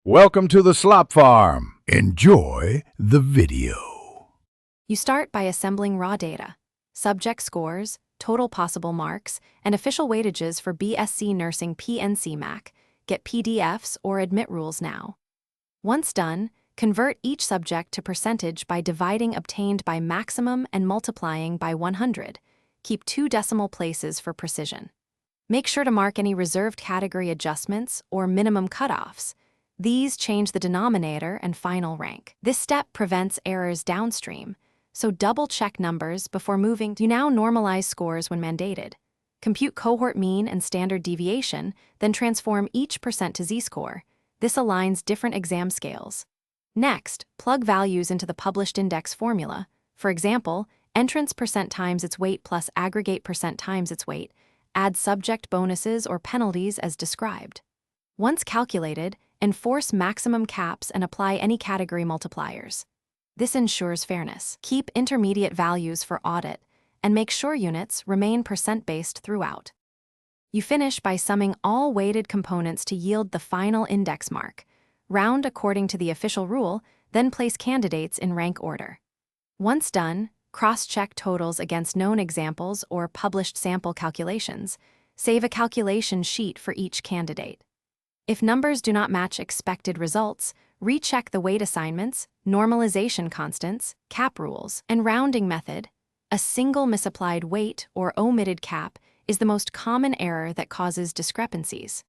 Welcome to the Slop Farm. Enjoy the video. You start by assembling raw data, subject scores, total possible marks, and official weightages for BSC Nursing PNCMak. Get PDFs or admit rules now. Once done, convert each subject to percentage by dividing obtained by maximum and multiplying by 100. Keep 2 decimal places for precision. Make sure to mark any reserved category adjustments or minimum cutoffs. These change the denominator and final rank. This step prevents errors downstream, so double-check numbers before moving. You now normalize scores when mandated. Compute cohort mean and standard deviation, then transform each percent to z-score. This aligns different exam scales. Next, plug values into the published index formula. For example, entrance percent times its weight plus aggregate percent times its weight. Add subject bonuses or penalties as described. Once calculated, enforce maximum caps and apply any category multipliers. This ensures fairness. Keep intermediate values for audit, and make sure units remain percent-based throughout. You finish by summing all weighted components to yield the final index mark. Round according to the official rule, then place candidates in rank order. Once done, cross-check totals against known examples or published sample calculations. Save a calculation sheet for each candidate. If numbers do not match expected results, recheck the weight assignments, normalization constants, cap rules, and rounding method. A single misapplied weight or omitted cap is the most common error that causes discrepancies.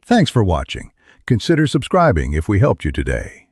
Thanks for watching. Consider subscribing if we helped you today.